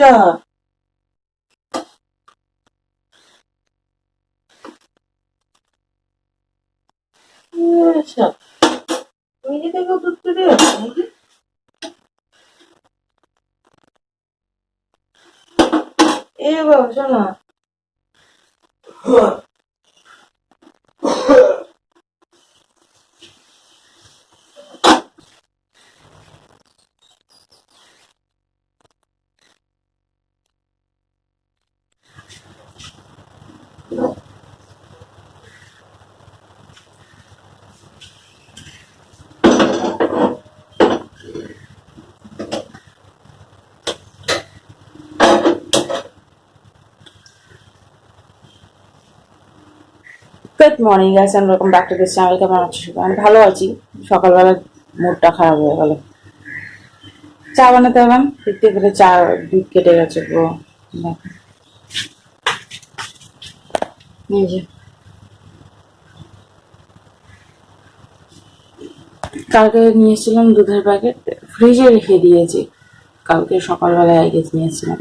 যা আচ্ছা নিজে থেকে দুধ পেতে যাচ্ছে নাকি? এ বাবা শোনা good morning guys and welcome back to this channel. কেমন আছো? আমি ভালো আছি। সকালবেলা মুডটা খারাপ হয়ে গেল। চা বানাতে এলাম, দেখতে পেলে চা দুধ কেটে গেছে পুরো। এই যে কালকে নিয়ে এসেছিলাম দুধের প্যাকেট, ফ্রিজে রেখে দিয়েছি। কালকে সকালবেলায় গেছে নিয়েছিলাম,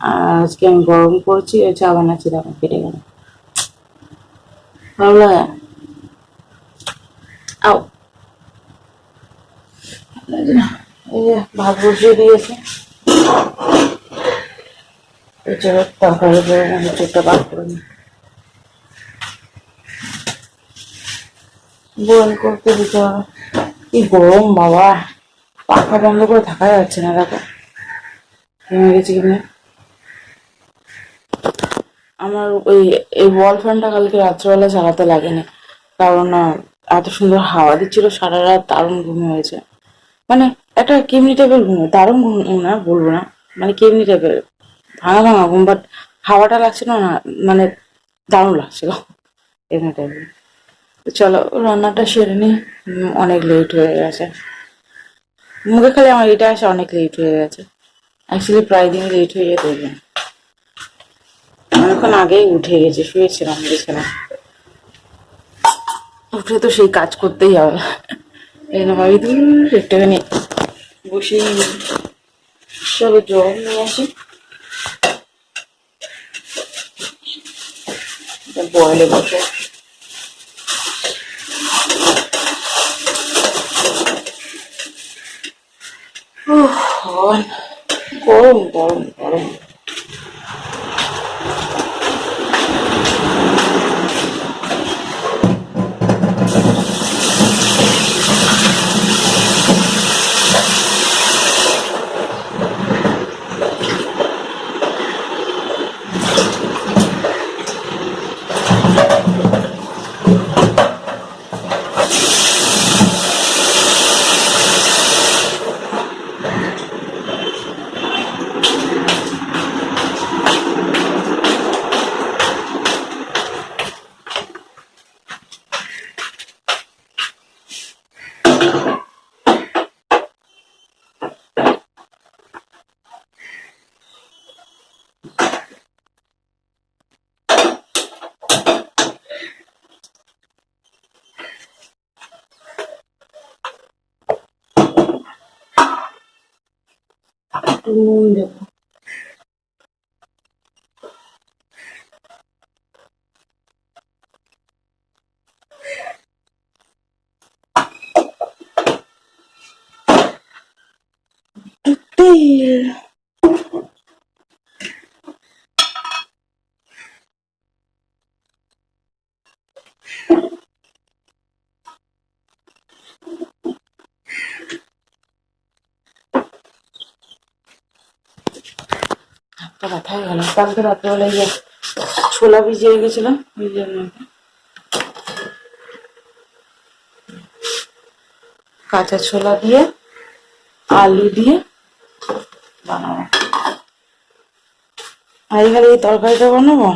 আর আজকে আমি গরম করছি, চা বানাচ্ছি, দেখো কেটে গেল। ভালো লাগে আও। এই যে ভাত বসিয়ে দিয়েছে, এছাড়া তরকারি করে চোখটা বার করে নি বল করতে দিতে হবে। কি গরম বাবা, পাখা বন্ধ করে থাকা যাচ্ছে না। দেখো থেমে গেছে কিনা। আমার ওই এই ওয়াল ফ্যানটা কালকে রাত্রেবেলা চালাতে লাগেনি, কারণ এত সুন্দর হাওয়া দিচ্ছিল সারা রাত, দারুণ ঘুম হয়েছে। মানে একটা কেমনি টাইপের ঘুম, দারুণ ঘুম না বলবো না, মানে কেমনি টাইপের ভাঙা ভাঙা ঘুম, বাট হাওয়াটা লাগছিল না, মানে দারুণ লাগছিল এমনি টাইপের। চলো রান্নাটা সেরে নি, অনেক লেট হয়ে গেছে। মুখে খালি আমার এটা আসে, অনেক লেট হয়ে গেছে। অ্যাকচুয়ালি প্রায় দিন লেট হয়ে যেত। অনেকক্ষণ আগেই উঠে গেছে, শুয়েছিলাম বিছানায়, উঠে তো সেই কাজ করতেই হবে। এই জন্য ভাবি দূর একটুখানি বসেই চলো জল নিয়ে আসি, বয়েলে বসে। গরম গরম গরম। নুন দেবো। তেল। হাতটা ব্যথা হয়ে গেল, কালকে রাত্রেবেলা গিয়ে ছোলা ভিজিয়ে রেখেছিলাম, ওই জন্য কাঁচা ছোলা দিয়ে আলু দিয়ে বানাবো। আর এখানে এই তরকারিটা বানাবো।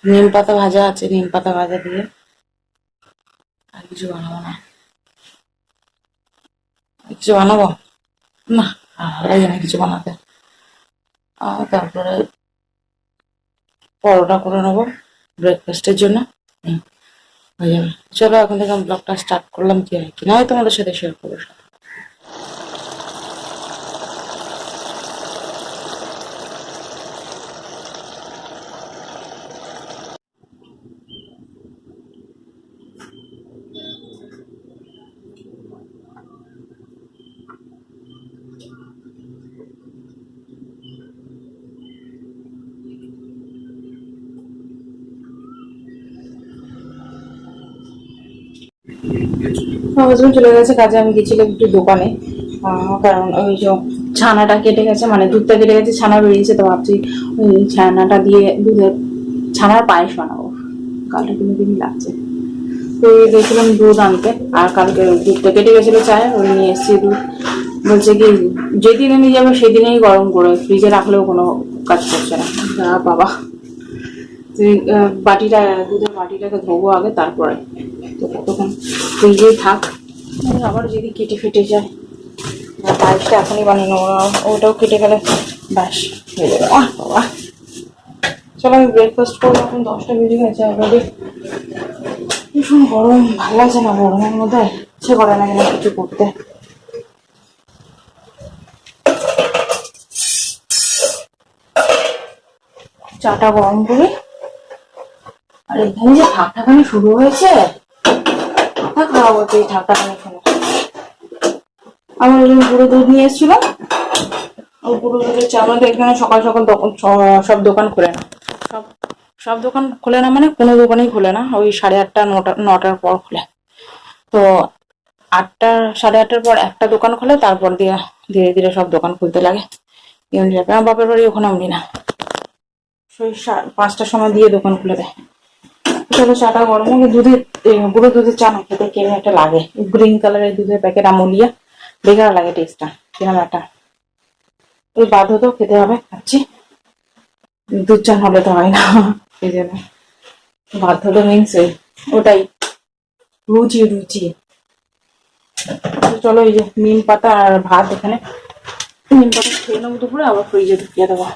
নিম পাতা ভাজা আছে, নিম পাতা ভাজা দিয়ে আর কিছু বানাবো না। কিছু বানাবো না, ভালো লাগে না কিছু বানাতে। আর তারপরে পরোটা করে নেবো ব্রেকফাস্টের জন্য, হয়ে যাবে। চলো এখন থেকে আমি ব্লগটা স্টার্ট করলাম, কি হয় কি না হয় তোমাদের সাথে শেয়ার করবো। আমার হাজবেন্ড চলে গেছে কাজে, আমি গেছিলাম একটু দোকানে। কারণ ওই যে ছানাটা কেটে গেছে, মানে দুধটা কেটে গেছে, ছানা বেরিয়েছে, তো ভাবছি ওই ছানাটা দিয়ে দুধের ছানার পায়েস বানাবো। কালটা কিনে কিনে লাগছে, তো গেছিলাম দুধ আনতে। আর কালকে দুধটা কেটে গেছিলো চায়, ওই নিয়ে এসেছি দুধ। বলছে কি যেদিন নিয়ে যাবে সেদিনেই গরম করে, ফ্রিজে রাখলেও কোনো কাজ করছে না। বাবা, বাটিটা, দুধের বাটিটাকে ধোবো আগে, তারপরে তো ততক্ষণ ফ্রিজেই থাক। আবার যদি কেটে ফেটে যায়, পায়েসটা এখনই বানিয়ে নেবো, ওটাও কেটে গেলে ব্যাস হয়ে যাবে। বাবা, চলো আমি ব্রেকফাস্ট করবো। এখন 10টা বেজে গেছে অলরেডি। ভীষণ গরম, ভালো লাগছে না গরমের মধ্যে, ইচ্ছে করে না কিনা কিছু করতে। চাটা গরম করি। আর এখানে যে ঠাকঠাকানি শুরু হয়েছে, মাথা খারাপ হচ্ছে এই ঠাকঠাকানি শুনে। আমার ওই গুঁড়ো দুধ নিয়ে এসেছিল, ওই গুঁড়ো দুধের চা। আমাদের এখানে সকাল সকাল সব দোকান খোলে না, সব সব দোকান খোলে না, মানে কোনো দোকানেই খোলে না, ওই 8:30 9টার পর খোলে। তো 8টা 8:30টার পর একটা দোকান খোলে, তারপর দিয়ে ধীরে ধীরে সব দোকান খুলতে লাগে। আমার বাপের বাড়ি ওখানে অমনি না, সেই 5টার সময় দিয়ে দোকান খুলে দেয়। চলো চাটা গরম হোক। দুধের গুঁড়ো দুধের চা না খেতে কেমন একটা লাগে, গ্রিন কালারের দুধের প্যাকেট আমুলিয়া, বেকার লাগে টেস্টটা, কিরকম একটা। ওই বাধ্য তো খেতে হবে, খাচ্ছি। দুধ চা হলে তো হয় না, এই জন্য বাধ্য তো মিনস ওটাই, রুচি রুচি। চলো এই যে নিম পাতা আর ভাত, এখানে নিম পাতা খেয়ে নেবো দুপুরে, আবার ফ্রিজে ঢুকিয়ে দেবো।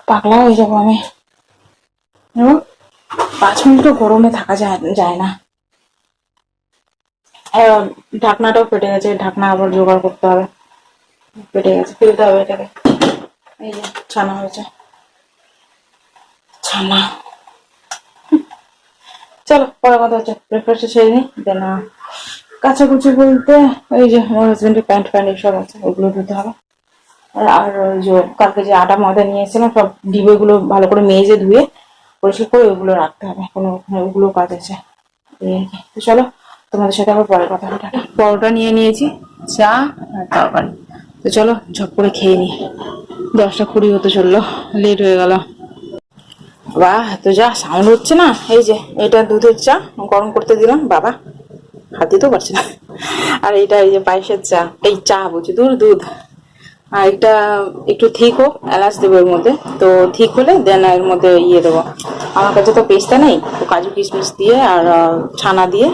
পাগলা হয়ে যাবো আমি। 5 মিনিটও গরমে থাকা যায় না। ঢাকনাটাও ফেটে গেছে, ঢাকনা আবার জোগাড় করতে হবে। ফেটে গেছে, ফেলতে হবে এটাকে। এই যে ছানা হয়েছে, ছানা। চলো পরে কথা হচ্ছে, ব্রেকফাস্টে সেরে নিই। দেন কাচাকুচি বলতে ওই যে আমার হাজবেন্ডের প্যান্ট ফ্যান্ট এইসব আছে, ওগুলো ধুতে হবে। আর ওই যে কালকে যে আটা ময়দা নিয়ে এসেছিলাম, সব ডিবেগুলো ভালো করে মেজে ধুয়ে পরিষ্কার করে ওগুলো রাখতে হবে, কোনো ওগুলো কাজ আছে। তো চলো তোমাদের সাথে আবার পরে কথা হবে। পরোটা নিয়ে নিয়েছি, চা আর তরকারি। তো চলো ঝপ করে খেয়ে নি, 10টা 20 হতে চললো, লেট হয়ে গেল। বাহ, তো যা সাউন্ড হচ্ছে না। এই যে এটা দুধের চা গরম করতে দিলাম, বাবা হাত দিতেও পারছে না। আর এইটা এই যে পায়েসের চা, এই চা বলছি, দুধ। আর এটা একটু ঠিক হোক, এলাচ দেবো এর মধ্যে, তো ঠিক হলে দেন এর মধ্যে ইয়ে দেবো। আমার কাছে তো পেস্তা নেই, তো কাজু কিশমিশ দিয়ে আর ছানা দিয়ে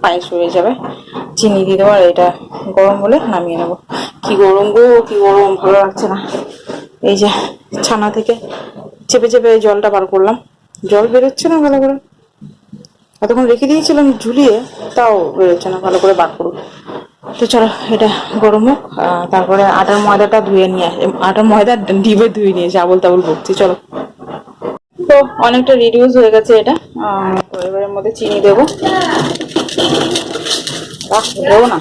পায়েস হয়ে যাবে। চিনি দিয়ে দেবো, আর এটা গরম হলে নামিয়ে নেবো। কি গরম গো, কি গরম, ভালো লাগছে না। এই যে ছানা থেকে চেপে চেপে জলটা বার করলাম, জল বেরোচ্ছে না ভালো করে। এতক্ষণ রেখে দিয়েছিলাম ঝুলিয়ে, তাও বেরোচ্ছে না ভালো করে, বার করুন। তো চলো এটা গরম হোক, তারপরে আটার ময়দাটা ধুয়ে নিয়ে আসে, আটার ময়দা ডিবে ধুয়ে নিয়ে এসে আবল তাবল বকছি। চলো, তো অনেকটা রিডিউস হয়ে গেছে এটা। তো এবারের মধ্যে চিনি দেবো। দেবো না,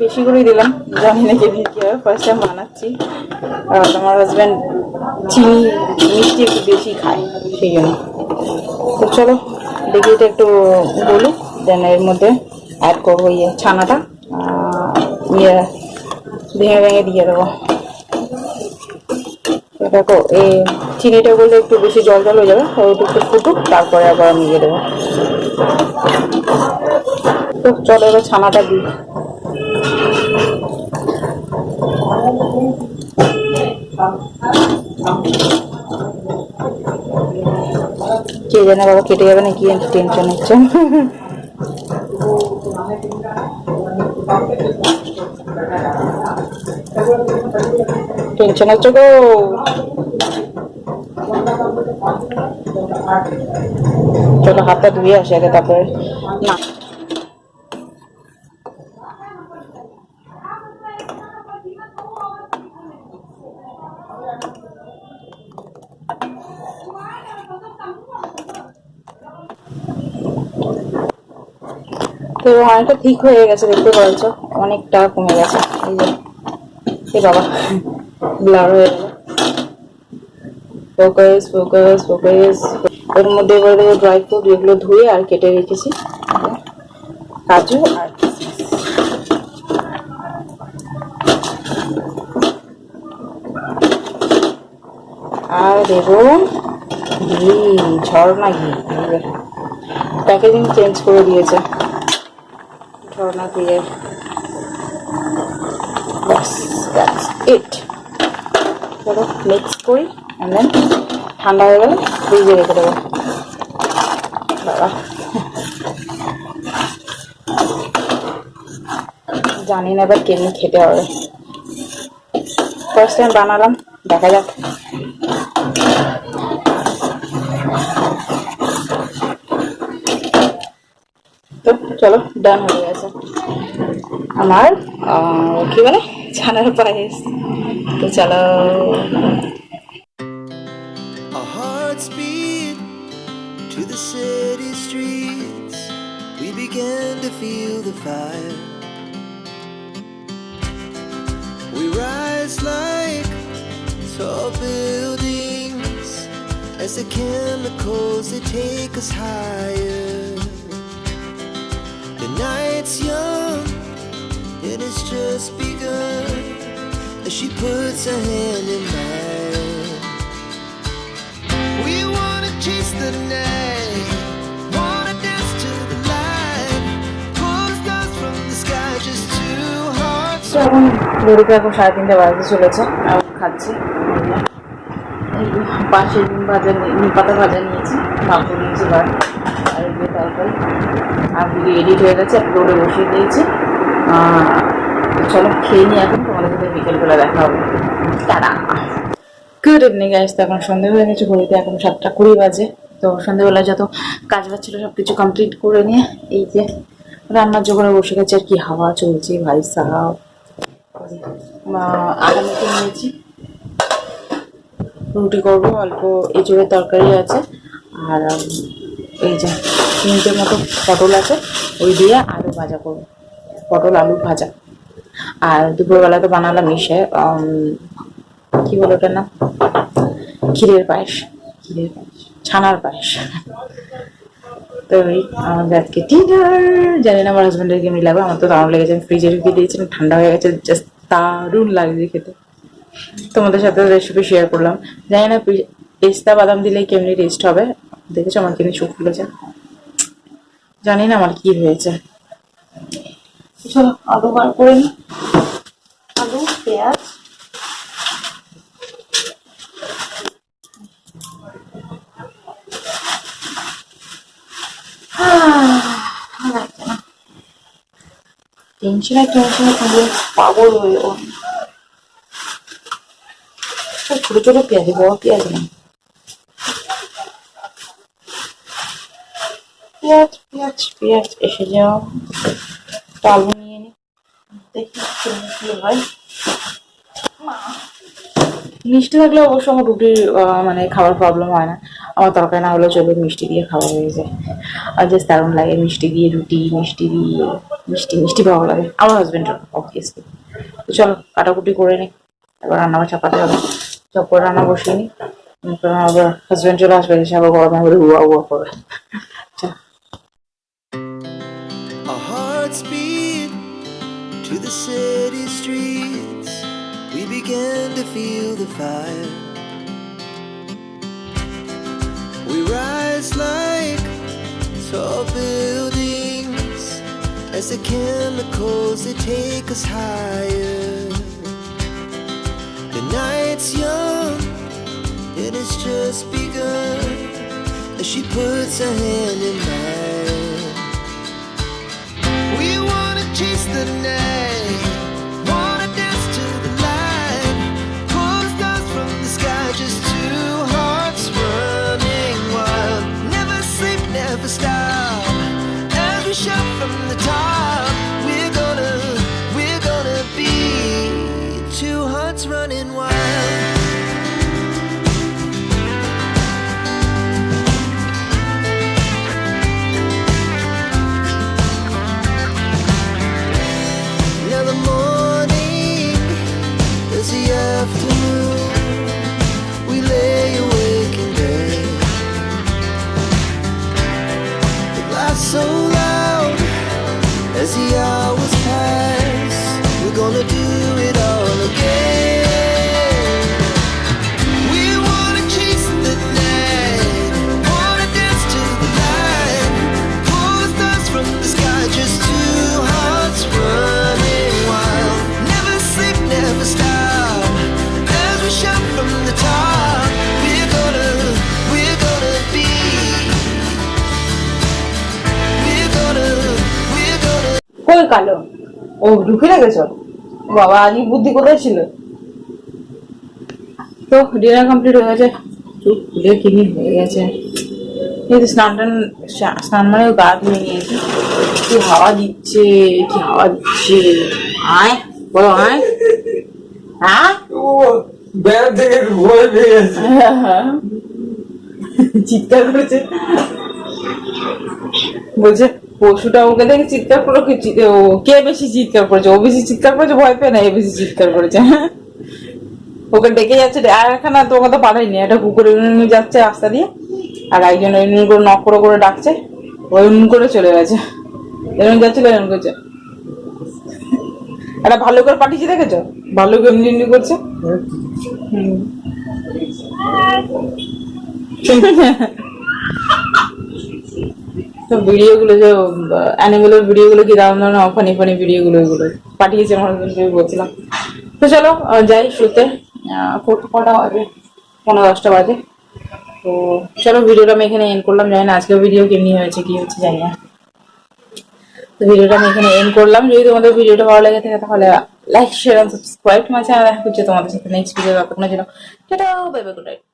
বেশি করেই দিলাম, জানি না কি হবে, ফার্স্ট টাইম বানাচ্ছি। আর আমার হাজব্যান্ড চিনি মিষ্টি একটু বেশি খায়, সেই জন্য। তো চলো দেখি এটা একটু বলুক, দেন এর মধ্যে অ্যাড করবো ইয়ে ছানাটা, ইয়ে ভেঙে ভেঙে দিয়ে দেবো। দেখো এই চিনিটা বললে একটু বেশি জল জল হয়ে যাবে, একটু ফুটুক, তারপরে আবার আমি দিয়ে দেবো। তো চলো এবার ছানাটা দিই। কে জানে বাবা কেটে যাবে না, কি টেনশন হচ্ছে। টেনশন হচ্ছে গো। চলো হাতটা ধুয়ে আসি আগে, তারপরে না। তো অনেকটা ঠিক হয়ে গেছে, দেখতে পাচ্ছ অনেকটা কমে গেছে। এই যে এ বাবা ব্লার হয়ে গেল। Focus focus focus. এর মধ্যে এবার দেবো ড্রাই ফ্রুট, যেগুলো ধুয়ে আর কেটে রেখেছি, কাজু আর কিশমিশ। আর দেবো ঘি, ঝর্ণা ঘি। প্যাকেজিং চেঞ্জ করে দিয়েছে ঝর্ণা ঘিয়ের। ব্যাস, দ্যাটস ইট। চলো মিক্স করি, অ্যান্ড দেন ঠান্ডা হয়ে গেলে ফ্রিজে রেখে দেবো। বাবা জানি না এবার কেমনি খেতে হবে, ফার্স্ট টাইম বানালাম, দেখা যাক। তো চলো, ডান হয়ে গেছে আমার কি বলে ছানার পায়েস। তো চলো। Our hearts beat to the city streets. We began to feel the fire. We rise like tall buildings as the chemicals they take us higher. The night's young and it's just begun as she puts her hand in mine. We wanna chase the night, wanna dance to the light, pull the stars from the sky, just two hearts. এখন ঘড়িতে এখন 3:30 বাজতে চলেছে, এখন খাচ্ছি। এই পাশে নিম পাতা ভাজা নিয়েছি, পাঁপড় নিয়েছি, বার আর এগুলো তরকারি। আর ভিডিও এডিট হয়ে গেছে, আপলোডে বসিয়ে দিয়েছি। চলো খেয়ে নিই এখন, তোমাদের সাথে বিকেলবেলা দেখা হবে। টাটা। Good evening guys. তো এখন সন্ধ্যে হয়ে গেছে, ঘড়িতে এখন 7:20 বাজে। তো সন্ধ্যেবেলা যত কাজ বাজ ছিল সব কিছু কমপ্লিট করে নিয়ে এই যে রান্নার জোগাড়ে বসে গেছে। আর কি হাওয়া চলছে ভাই সাহাব। আটা মেখে নিয়েছি, রুটি করবো, অল্প এঁচড়ের তরকারি আছে, আর এই যে 3টে মতো পটল আছে, ওই দিয়ে আলু ভাজা করবো, পটল আলু ভাজা। আর দুপুরবেলা তো বানালাম মিশে কি বলো ওটার নাম, ক্ষীরের পায়েস, ছানার পায়েস। তো ওই আমাদের আজকে ডিনার। জানি না আমার হাজব্যান্ডের কেমনি লাগবে, আমার তো দারুণ লেগেছে। আমি ফ্রিজে ঢুকিয়ে দিয়েছিলাম, ঠান্ডা হয়ে গেছে, জাস্ট দারুণ লাগছে খেতে। তোমাদের সাথে রেসিপি শেয়ার করলাম। জানি না পেস্তা বাদাম দিলে কেমনি টেস্ট হবে। দেখেছো আমার কেমনি চোখ ফুলেছে, জানি না আমার কি হয়েছে। চলো আলু বার করে নি, আলু পেঁয়াজ টেনশনে তুমি পাগল হয়ে যাবো। ছোট ছোট পেঁয়াজ, বড় পেঁয়াজ নেই। পেঁয়াজ পেঁয়াজ পেঁয়াজ এসে যাও, আলু নিয়ে নি, দেখি কি হয়। মিষ্টি থাকলে অবশ্য আমার রুটির মানে খাবার প্রবলেম হয় না। আমার তরকারি না হলেও চলবে, মিষ্টি দিয়ে খাওয়া হয়ে যায়। আর জাস্ট দারুণ লাগে মিষ্টি দিয়ে রুটি, মিষ্টি দিয়ে মিষ্টি মিষ্টি ভালো লাগে আমার হাজবেন্ডের অবভিয়াসলি। তো চলো কাটাকুটি করে নিই, এবার রান্না চাপাতে হবে। চপ করে রান্না বসিয়ে নিই, আবার হাজবেন্ড চলে আসবে, এসে আবার গরমে করে হুয়া হুয়া করবে। Our hearts beat to the city streets. We began to feel the fire. We rise like tall buildings as the chemicals they take us higher. The night's young and it's just begun as she puts her hand in mine. We wanna chase the night, wanna dance to the light, pull the stars from the sky, just two hearts running wild. Never sleep, never stop, as we shout from the top. We're gonna be two hearts running wild. কালো। ও ঢুকে রেখেছো? বাবা আজই বুদ্ধি কোথায় ছিল? তো dinner complete হয়ে গেছে, চুপ খুলে কিনি হয়ে গেছে। এই তো স্নান মানে গা ধুয়ে নিয়েছি। কি হাওয়া দিচ্ছে, কি হাওয়া দিচ্ছে। আয় বলো আয়। হ্যাঁ বেড়া থেকে ভয় পেয়ে গেছে। চিৎকার করেছে, বলছে পশুটা ওকে দেখে চিৎকার করলো। কে বেশি চিৎকার করেছে? ও বেশি চিৎকার করেছে ভয় পেয়ে না, এ বেশি চিৎকার করেছে। ওকে ডেকে যাচ্ছে, আর এখানে তোমাকে তো পাঠাইনি, একটা কুকুর এমনি যাচ্ছে রাস্তা দিয়ে, আর একজন এমনি করে নক করে করে ডাকছে, ওই এমনি করে চলে গেছে, এরকম যাচ্ছিল এরকম করছে। একটা ভাল্লুকের পাঠিয়েছি দেখেছো? ভাল্লুক এমনি এমনি করছে। তো ভিডিও গুলো যে অ্যানিমেলের ভিডিও গুলো কি দারুণ দারুণ ফানি ফানি ভিডিও গুলো এগুলো পাঠিয়েছে আমার হাজবেন্ডকে বলছিলাম। তো চলো যাই শুতে, কটা বাজে? 9:30 বাজে। তো চলো ভিডিওটা আমি এখানে এন্ড করলাম। জানি না আজকের ভিডিও কেমনি হয়েছে, কি হচ্ছে জানি না। তো ভিডিওটা আমি এখানে এন্ড করলাম। যদি তোমাদের ভিডিওটা ভালো লেগে থাকে তাহলে like share and subscribe my channel. দেখা হচ্ছে তোমাদের সাথে নেক্সট ভিডিও। ততক্ষণের জন্য tata, bye bye, good night.